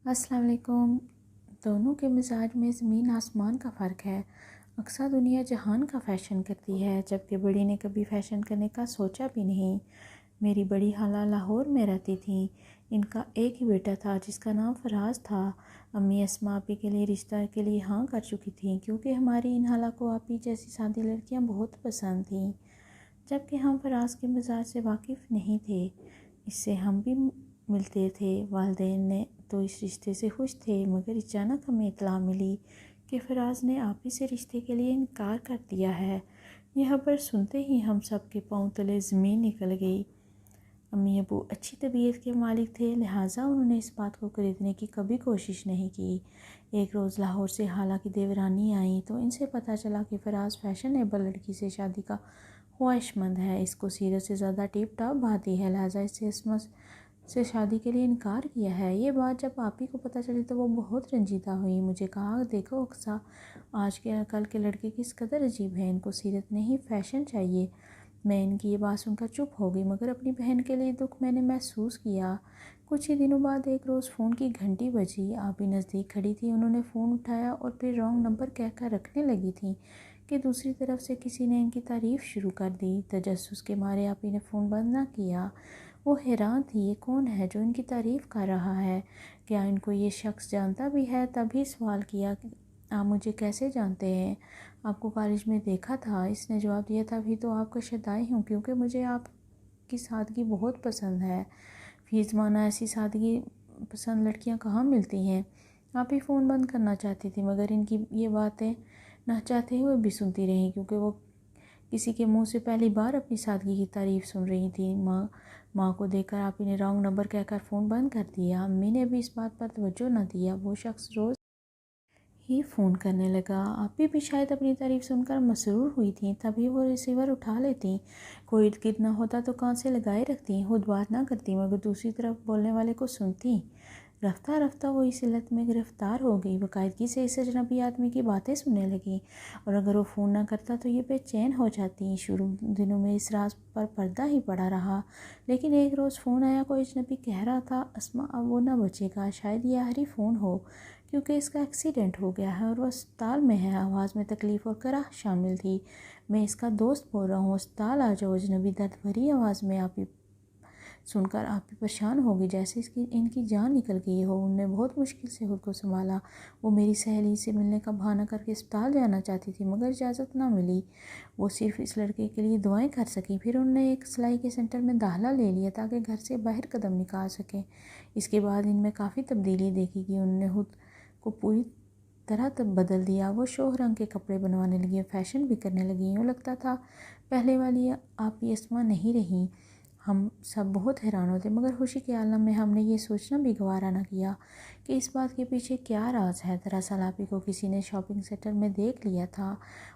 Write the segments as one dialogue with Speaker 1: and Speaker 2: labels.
Speaker 1: السلام علیکم۔ دونوں کے مزاج میں زمین آسمان کا فرق ہے۔ اقصیٰ دنیا جہان کا فیشن کرتی ہے، جبکہ بڑی نے کبھی فیشن کرنے کا سوچا بھی نہیں۔ میری بڑی خالہ لاہور میں رہتی تھیں۔ ان کا ایک ہی بیٹا تھا جس کا نام فراز تھا۔ امی اسما آپی کے لیے رشتہ کے لیے ہاں کر چکی تھیں، کیونکہ ہماری ان خالہ کو آپی جیسی سادی لڑکیاں بہت پسند تھیں، جبکہ ہم فراز کے مزاج سے واقف نہیں تھے۔ اس سے ہم بھی ملتے تھے۔ والدین نے تو اس رشتے سے خوش تھے، مگر اچانک ہمیں اطلاع ملی کہ فراز نے آپی سے رشتے کے لیے انکار کر دیا ہے۔ یہ خبر سنتے ہی ہم سب کے پاؤں تلے زمین نکل گئی۔ امی ابو اچھی طبیعت کے مالک تھے، لہٰذا انہوں نے اس بات کو خریدنے کی کبھی کوشش نہیں کی۔ ایک روز لاہور سے خالہ کی دیورانی آئیں تو ان سے پتہ چلا کہ فراز فیشنیبل لڑکی سے شادی کا خواہش مند ہے، اس کو سیرت سے زیادہ ٹیپ ٹاپ بھاتی ہے، لہٰذا اس سے اسما سے شادی کے لیے انکار کیا ہے۔ یہ بات جب آپی کو پتہ چلی تو وہ بہت رنجیدہ ہوئی۔ مجھے کہا، دیکھو اقصیٰ، آج کے کل کے لڑکے کس قدر عجیب ہیں، ان کو سیرت نہیں فیشن چاہیے۔ میں ان کی یہ بات سن کر چپ ہو گئی، مگر اپنی بہن کے لیے دکھ میں نے محسوس کیا۔ کچھ ہی دنوں بعد ایک روز فون کی گھنٹی بجی۔ آپی نزدیک کھڑی تھی، انہوں نے فون اٹھایا اور پھر رانگ نمبر کہہ کر رکھنے لگی تھیں کہ دوسری طرف سے کسی نے ان کی تعریف شروع کر دی۔ تجسس کے مارے آپی نے فون بند نہ کیا۔ وہ حیران تھی، یہ کون ہے جو ان کی تعریف کر رہا ہے؟ کیا ان کو یہ شخص جانتا بھی ہے؟ تبھی سوال کیا، آپ مجھے کیسے جانتے ہیں؟ آپ کو کالج میں دیکھا تھا۔ اس نے جواب دیا، تبھی تو آپ کا شدائی ہوں، کیونکہ مجھے آپ کی سادگی بہت پسند ہے۔ فی زمانہ ایسی سادگی پسند لڑکیاں کہاں ملتی ہیں؟ آپ ہی فون بند کرنا چاہتی تھی، مگر ان کی یہ باتیں نہ چاہتے ہوئے بھی سنتی رہیں، کیونکہ وہ کسی کے منہ سے پہلی بار اپنی سادگی کی تعریف سن رہی تھی۔ ماں کو دیکھ کر آپی نے رانگ نمبر کہہ کر فون بند کر دیا۔ امی نے بھی اس بات پر توجہ نہ دیا۔ وہ شخص روز ہی فون کرنے لگا۔ آپی بھی شاید اپنی تعریف سن کر مسرور ہوئی تھیں، تبھی وہ ریسیور اٹھا لیتی۔ کوئی ارد گرد نہ ہوتا تو کان سے لگائے رکھتی، خود بات نہ کرتی مگر دوسری طرف بولنے والے کو سنتی۔ رفتہ رفتہ وہ اس علت میں گرفتار ہو گئی، باقاعدگی سے اس اجنبی آدمی کی باتیں سننے لگی، اور اگر وہ فون نہ کرتا تو یہ بے چین ہو جاتی۔ شروع دنوں میں اس راز پر پردہ ہی پڑا رہا، لیکن ایک روز فون آیا۔ کوئی اجنبی کہہ رہا تھا، اسما اب وہ نہ بچے گا، شاید یہ آخری فون ہو، کیونکہ اس کا ایکسیڈنٹ ہو گیا ہے اور وہ اسپتال میں ہے۔ آواز میں تکلیف اور کرہ شامل تھی۔ میں اس کا دوست بول رہا ہوں، اسپتال آ جاؤ۔ اجنبی درد بھری آواز میں آپی سن کر آپی پریشان ہو گئی، جیسے ان کی جان نکل گئی ہو۔ انہوں نے بہت مشکل سے خود کو سنبھالا۔ وہ میری سہیلی سے ملنے کا بہانہ کر کے اسپتال جانا چاہتی تھی، مگر اجازت نہ ملی۔ وہ صرف اس لڑکے کے لیے دعائیں کر سکی۔ پھر انہوں نے ایک سلائی کے سینٹر میں داخلہ لے لیا تاکہ گھر سے باہر قدم نکال سکیں۔ اس کے بعد ان میں کافی تبدیلی دیکھی گئی۔ انہوں نے خود کو پوری طرح بدل دیا۔ وہ شوخ رنگ کے کپڑے بنوانے لگی، فیشن بھی کرنے لگی۔ یوں لگتا تھا پہلے والی آپی اسما نہیں رہی۔ ہم سب بہت حیران ہوتے، مگر خوشی کے عالم میں ہم نے یہ سوچنا بھی گوارا نہ کیا کہ اس بات کے پیچھے کیا راز ہے۔ دراصل آپی کو کسی نے شاپنگ سینٹر میں دیکھ لیا تھا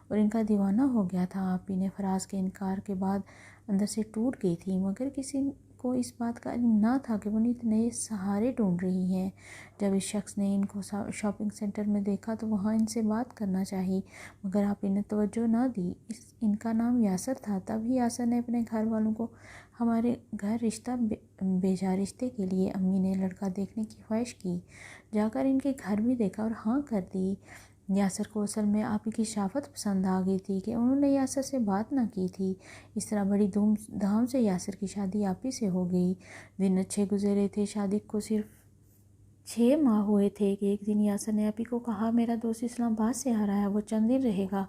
Speaker 1: اور ان کا دیوانہ ہو گیا تھا۔ آپی نے فراز کے انکار کے بعد اندر سے ٹوٹ گئی تھی، مگر کسی کو اس بات کا علم نہ تھا کہ وہ نئے سہارے ڈھونڈ رہی ہیں۔ جب اس شخص نے ان کو شاپنگ سینٹر میں دیکھا تو وہاں ان سے بات کرنا چاہی، مگر آپی نے توجہ نہ دی۔ ان کا نام یاسر تھا۔ تب ہی یاسر نے اپنے گھر والوں کو ہمارے گھر رشتہ بھیجا۔ رشتے کے لیے امی نے لڑکا دیکھنے کی خواہش کی، جا کر ان کے گھر بھی دیکھا اور ہاں کر دی۔ یاسر کو اصل میں آپی کی شرافت پسند آ گئی تھی کہ انہوں نے یاسر سے بات نہ کی تھی۔ اس طرح بڑی دھوم دھام سے یاسر کی شادی آپی سے ہو گئی۔ دن اچھے گزرے تھے، شادی کو صرف 6 ماہ ہوئے تھے کہ ایک دن یاسر نے آپی کو کہا، میرا دوست اسلام آباد سے آ رہا ہے، وہ چند دن رہے گا۔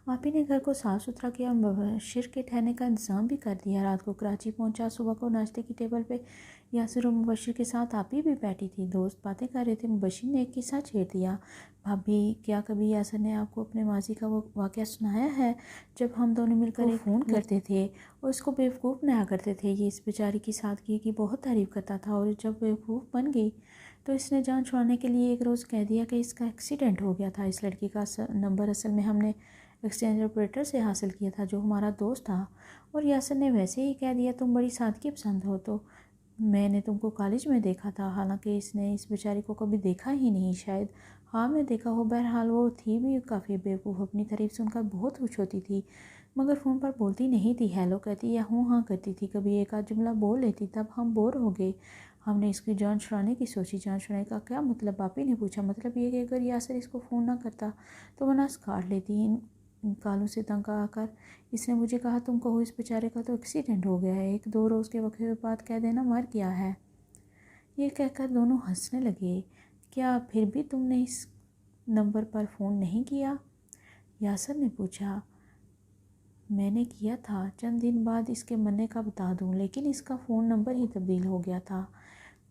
Speaker 1: آپی نے گھر کو صاف ستھرا کیا اور مبشر کے ٹھہرنے کا انتظام بھی کر دیا۔ رات کو کراچی پہنچا۔ صبح کو ناشتے کی ٹیبل پہ یاسر اور مبشر کے ساتھ آپی بھی بیٹھی تھی۔ دوست باتیں کر رہے تھے۔ مبشر نے ایک قصہ چھیڑ دیا، بھابی، کیا کبھی یاسر نے آپ کو اپنے ماضی کا وہ واقعہ سنایا ہے جب ہم دونوں مل کر ایک فون کرتے تھے اور اس کو بیوقوف بنایا کرتے تھے؟ یہ اس بیچاری کی سادگی کی بہت تعریف کرتا تھا، اور جب بیوقوف بن گئی تو اس نے جان چھڑانے کے لیے ایک روز کہہ دیا کہ اس کا ایکسیڈنٹ ہو گیا تھا۔ اس لڑکی کا نمبر اصل میں ہم نے ایکسچینج آپریٹر سے حاصل کیا تھا جو ہمارا دوست تھا، اور یاسر نے ویسے ہی کہہ دیا تم بڑی سادگی پسند ہو، تو میں نے تم کو کالج میں دیکھا تھا، حالانکہ اس نے اس بیچاری کو کبھی دیکھا ہی نہیں، شاید خواب میں دیکھا ہو۔ بہرحال وہ تھی بھی کافی بیوقوف، اپنی تعریف سن کر بہت خوش ہوتی تھی، مگر فون پر بولتی نہیں تھی، ہیلو کہتی یا ہوں ہاں کرتی تھی، کبھی ایک آدھ جملہ بول لیتی۔ تب ہم بور ہو گئے۔ ہم نے اس کی جان چھڑانے کی سوچی۔ جان چھڑانے کا کیا مطلب؟ آپی نے پوچھا۔ مطلب یہ کہ اگر یاسر اس کو فون نہ کرتا تو وہ نس کاٹ لیتی۔ ان کالوں سے تنگ آ کر اس نے مجھے کہا، تم کہو اس بیچارے کا تو ایکسیڈنٹ ہو گیا ہے، 1-2 روز کے وقفے بعد کہہ دینا مر گیا ہے۔ یہ کہہ کر دونوں ہنسنے لگے۔ کیا پھر بھی تم نے اس نمبر پر فون نہیں کیا؟ یاسر نے پوچھا۔ میں نے کیا تھا، چند دن بعد اس کے مرنے کا بتا دوں، لیکن اس کا فون نمبر ہی تبدیل ہو گیا تھا۔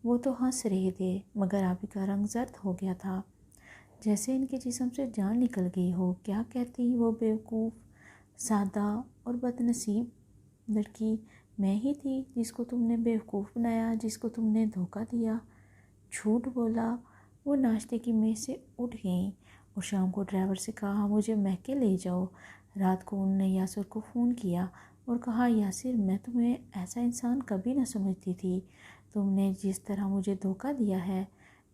Speaker 1: وہ تو ہنس رہے تھے مگر آپی کا رنگ زرد ہو گیا تھا، جیسے ان کے جسم سے جان نکل گئی ہو۔ کیا کہتی وہ بیوقوف، سادہ اور بد نصیب لڑکی میں ہی تھی جس کو تم نے بیوقوف بنایا، جس کو تم نے دھوکہ دیا، جھوٹ بولا۔ وہ ناشتے کی میز سے اٹھ گئیں اور شام کو ڈرائیور سے کہا، مجھے میکے لے جاؤ۔ رات کو انہوں نے یاسر کو فون کیا اور کہا، یاسر میں تمہیں ایسا انسان کبھی نہ سمجھتی تھی۔ تم نے جس طرح مجھے دھوکہ دیا ہے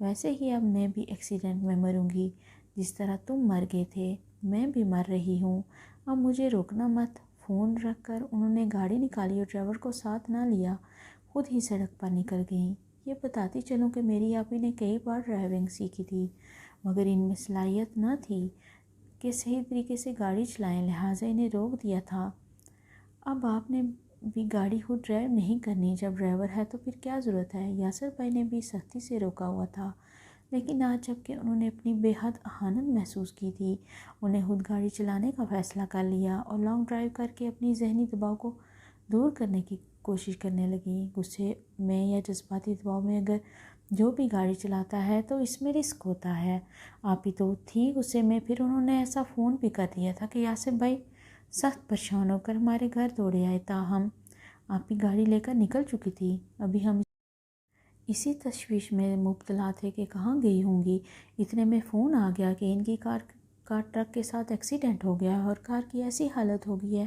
Speaker 1: ویسے ہی اب میں بھی ایکسیڈنٹ میں مروں گی، جس طرح تم مر گئے تھے میں بھی مر رہی ہوں، اب مجھے روکنا مت۔ فون رکھ کر انہوں نے گاڑی نکالی اور ڈرائیور کو ساتھ نہ لیا، خود ہی سڑک پر نکل گئیں۔ یہ بتاتی چلوں کہ میری آپی نے کئی بار ڈرائیونگ سیکھی تھی مگر ان میں صلاحیت نہ تھی کہ صحیح طریقے سے گاڑی چلائیں، لہٰذا انہیں روک دیا تھا۔ اب آپ نے بھی گاڑی خود ڈرائیو نہیں کرنی، جب ڈرائیور ہے تو پھر کیا ضرورت ہے؟ یاسر بھائی نے بھی سختی سے روکا ہوا تھا، لیکن آج جب کہ انہوں نے اپنی بے حد اہانت محسوس کی تھی، انہیں خود گاڑی چلانے کا فیصلہ کر لیا اور لانگ ڈرائیو کر کے اپنی ذہنی دباؤ کو دور کرنے کی کوشش کرنے لگیں۔ غصے میں یا جذباتی دباؤ میں اگر جو بھی گاڑی چلاتا ہے تو اس میں رسک ہوتا ہے۔ آپ ہی تو تھی غصے میں، پھر انہوں نے ایسا فون بھی کر دیا تھا کہ یاسر بھائی سخت پریشان ہو کر ہمارے گھر دوڑے آئے، تاہم آپ ہی گاڑی لے کر نکل چکی تھی۔ ابھی ہم اسی تشویش میں مبتلا تھے کہ کہاں گئی ہوں گی، اتنے میں فون آ گیا کہ ان کی کار کا ٹرک کے ساتھ ایکسیڈنٹ ہو گیا ہے اور کار کی ایسی حالت ہو گئی ہے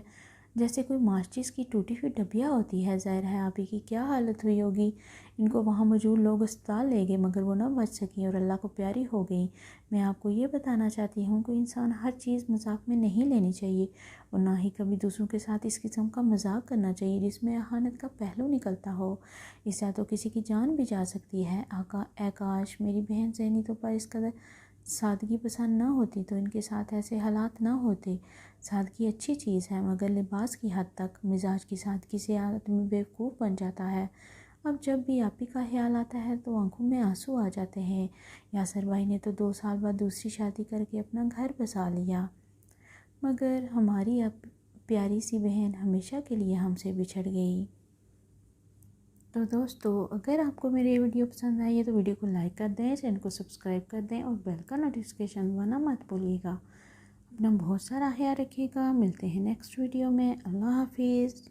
Speaker 1: جیسے کوئی ماچس کی ٹوٹی ہوئی ڈبیا ہوتی ہے۔ ظاہر ہے آپ ہی کی کیا حالت ہوئی ہوگی۔ ان کو وہاں موجود لوگ اسپتال لے گئے مگر وہ نہ بچ سکیں اور اللہ کو پیاری ہو گئیں۔ میں آپ کو یہ بتانا چاہتی ہوں کہ انسان ہر چیز مذاق میں نہیں لینی چاہیے اور نہ ہی کبھی دوسروں کے ساتھ اس قسم کا مذاق کرنا چاہیے جس میں اہانت کا پہلو نکلتا ہو، اس سے تو کسی کی جان بھی جا سکتی ہے۔ اے کاش میری بہن ذہنی طور پر اس قدر سادگی پسند نہ ہوتی تو ان کے ساتھ ایسے حالات نہ ہوتے۔ سادگی اچھی چیز ہے مگر لباس کی حد تک، مزاج کی سادگی سے آدمی بیوقوف بن جاتا ہے۔ اب جب بھی آپ ہی کا خیال آتا ہے تو آنکھوں میں آنسو آ جاتے ہیں۔ یاسر بھائی نے تو 2 سال بعد دوسری شادی کر کے اپنا گھر بسا لیا مگر ہماری اب پیاری سی بہن ہمیشہ کے لیے ہم سے بچھڑ گئی۔ تو دوستو اگر آپ کو میری ویڈیو پسند آئی ہے تو ویڈیو کو لائک کر دیں، چینل کو سبسکرائب کر دیں اور بیل کا نوٹیفیکیشن دبانا مت بھولیے گا۔ اپنا بہت سارا خیال رکھیے گا، ملتے ہیں نیکسٹ ویڈیو میں۔ اللہ حافظ۔